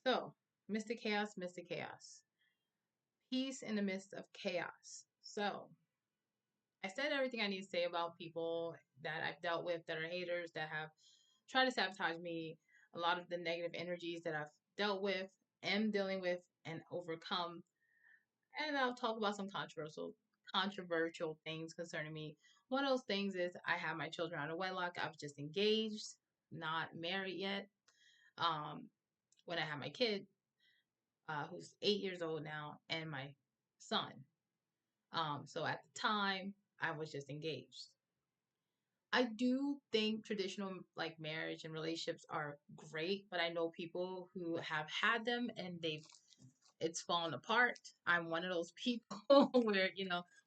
So, Mr. Chaos, Mr. Chaos. Peace in the midst of chaos. So, I said everything I need to say about people that I've dealt with that are haters that have tried to sabotage me, a lot of the negative energies that I've dealt with, am dealing with, and overcome. And I'll talk about some controversial things concerning me. One of those things is I have my children out of wedlock. I was just engaged, not married yet. Um, when I had my kid, who's 8 years old now, and my son. So at the time, I was just engaged. I do think traditional like marriage and relationships are great, but I know people who have had them and it's fallen apart. I'm one of those people where,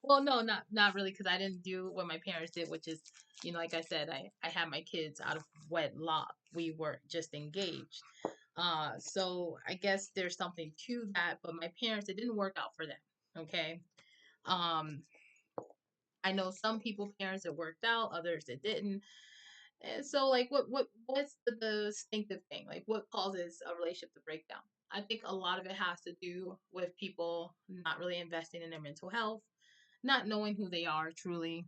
well, no, not really, because I didn't do what my parents did, which is, like I said, I had my kids out of wedlock. We were just engaged. So I guess there's something to that, but my parents, it didn't work out for them. Okay. Um, I know some people parents it worked out, others it didn't. And so like what's the distinctive thing? Like what causes a relationship to break down? I think a lot of it has to do with people not really investing in their mental health, not knowing who they are truly.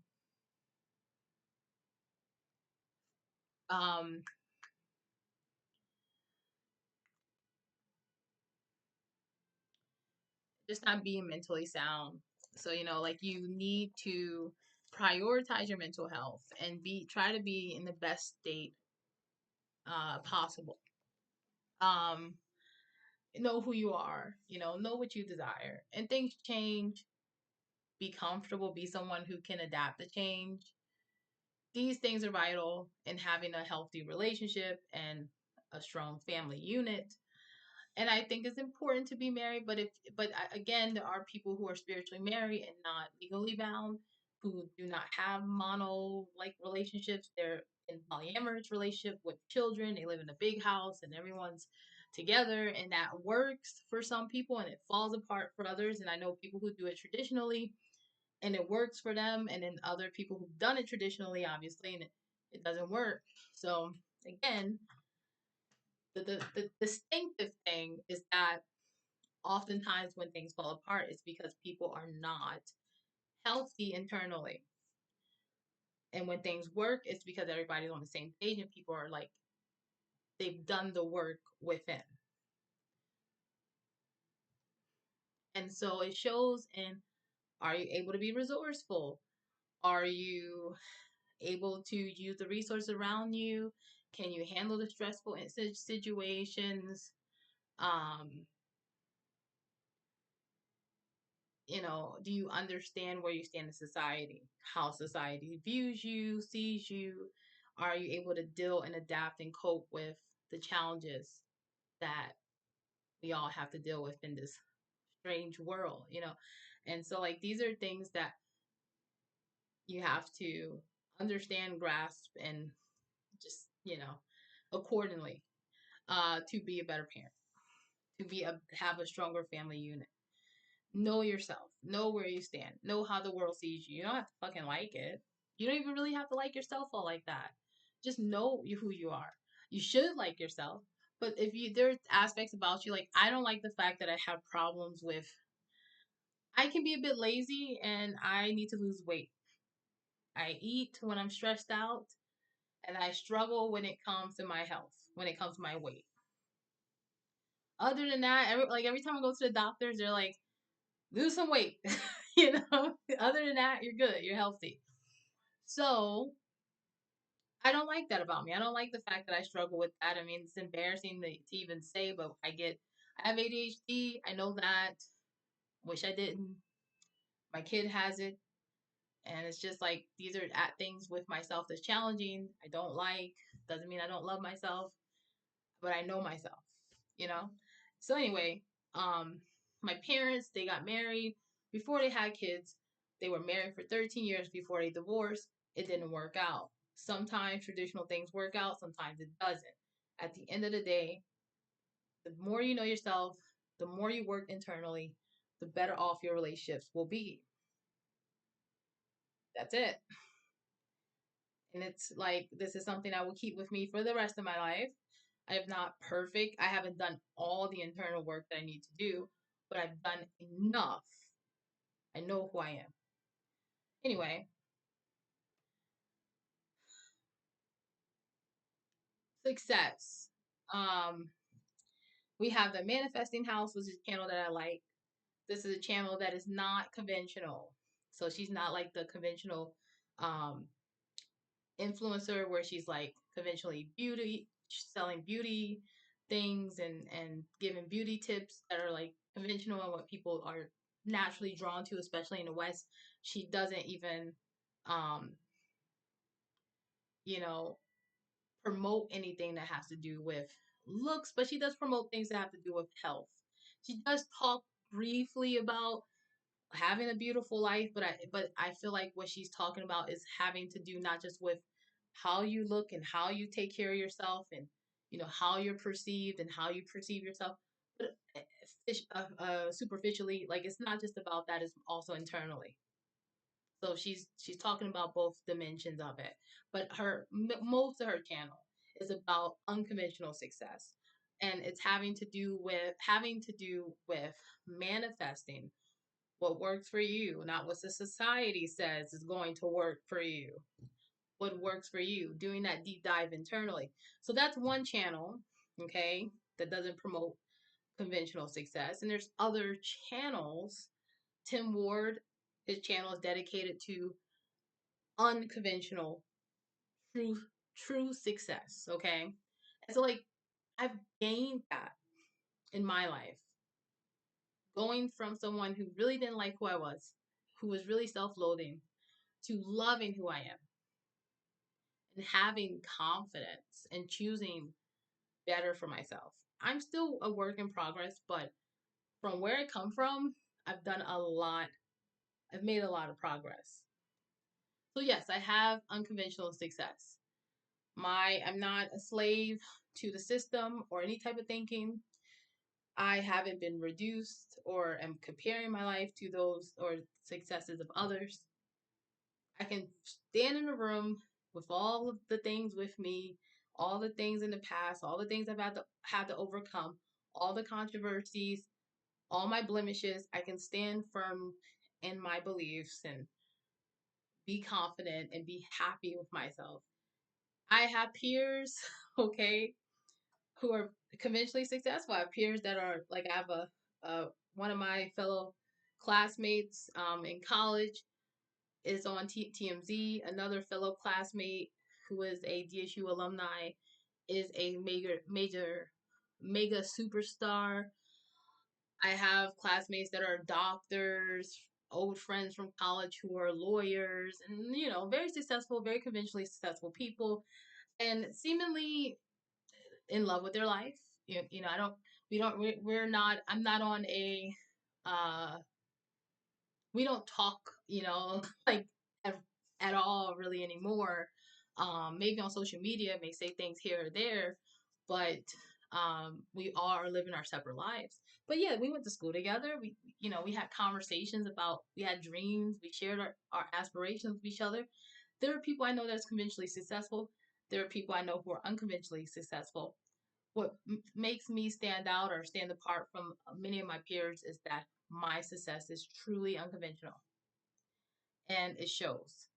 Um just not being mentally sound. So, like you need to prioritize your mental health and try to be in the best state possible. Um know who you are, know what you desire. And things change. Be comfortable, be someone who can adapt to change. These things are vital in having a healthy relationship and a strong family unit. And I think it's important to be married, again, there are people who are spiritually married and not legally bound, who do not have mono like relationships. They're in polyamorous relationship with children. They live in a big house and everyone's together, and that works for some people and it falls apart for others. And I know people who do it traditionally and it works for them, and then other people who've done it traditionally, obviously, and it doesn't work. So again, the distinctive thing is that oftentimes when things fall apart, it's because people are not healthy internally. And when things work, it's because everybody's on the same page and people are like, they've done the work within. And so it shows in, are you able to be resourceful? Are you able to use the resources around you? Can you handle the stressful situations? Um, do you understand where you stand in society? How society views you, sees you? Are you able to deal and adapt and cope with the challenges that we all have to deal with in this strange world? And so, like, these are things that you have to understand, grasp, and just, accordingly, to be a better parent, have a stronger family unit. Know yourself. Know where you stand. Know how the world sees you. You don't have to fucking like it. You don't even really have to like yourself all like that. Just know who you are. You should like yourself. But if there's aspects about you, like I don't like the fact that I have problems with, I can be a bit lazy and I need to lose weight. I eat when I'm stressed out and I struggle when it comes to my health, when it comes to my weight. Other than that, every time I go to the doctors, they're like, lose some weight. Other than that, you're good. You're healthy. So I don't like that about me. I don't like the fact that I struggle with that. I mean, it's embarrassing to even say, but I have ADHD. I know that. Wish I didn't. My kid has it. And it's just like, these are at things with myself that's challenging. I don't like. Doesn't mean I don't love myself, but I know myself, you know? So anyway, um, my parents, they got married before they had kids. They were married for 13 years before they divorced. It didn't work out. Sometimes traditional things work out, sometimes it doesn't. At the end of the day, the more you know yourself, the more you work internally, the better off your relationships will be. That's it. And it's like, this is something I will keep with me for the rest of my life. I am not perfect. I haven't done all the internal work that I need to do, but I've done enough. I know who I am. Anyway, success. Um, we have the Manifesting House, which is a channel that I like. This is a channel that is not conventional. So she's not like the conventional um, influencer where she's like conventionally beauty, selling beauty things and giving beauty tips that are like conventional and what people are naturally drawn to, especially in the West. She doesn't even, um, you know, promote anything that has to do with looks, but she does promote things that have to do with health. She does talk briefly about having a beautiful life, but I feel like what she's talking about is having to do not just with how you look and how you take care of yourself and how you're perceived and how you perceive yourself, but superficially, like it's not just about that, it's also internally. So she's talking about both dimensions of it, but most of her channel is about unconventional success, and it's having to do with manifesting what works for you, not what the society says is going to work for you. What works for you, doing that deep dive internally. So that's one channel, okay, that doesn't promote conventional success. And there's other channels. Tim Ward, his channel is dedicated to unconventional, true, true success, okay? And so, like, I've gained that in my life, going from someone who really didn't like who I was, who was really self loathing, to loving who I am and having confidence and choosing better for myself. I'm still a work in progress, but from where I come from, I've done a lot. I've made a lot of progress. So yes, I have unconventional success. I'm not a slave to the system or any type of thinking. I haven't been reduced or am comparing my life to those or successes of others. I can stand in a room with all of the things with me, all the things in the past, all the things I've had to overcome, all the controversies, all my blemishes. I can stand firm in my beliefs and be confident and be happy with myself. I have peers, okay, who are conventionally successful. I have peers that are like I have a one of my fellow classmates in college is on TMZ. Another fellow classmate who is a DSU alumni is a mega superstar. I have classmates that are doctors, old friends from college who are lawyers, and very successful, very conventionally successful people, and seemingly in love with their life. I don't. We don't. We're not. I'm not on a. Uh, we don't talk, like at, at all really anymore. Maybe on social media, may say things here or there, but we all are living our separate lives. But yeah, we went to school together. We had conversations about, we had dreams, we shared our aspirations with each other. There are people I know that's conventionally successful. There are people I know who are unconventionally successful. What makes me stand out or stand apart from many of my peers is that my success is truly unconventional and it shows.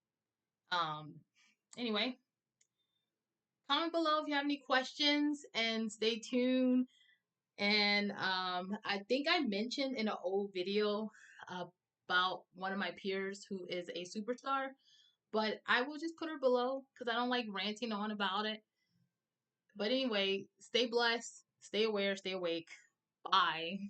Um, anyway, comment below if you have any questions and stay tuned. And I think I mentioned in an old video about one of my peers who is a superstar, but I will just put her below because I don't like ranting on about it. But anyway, stay blessed, stay aware, stay awake. Bye.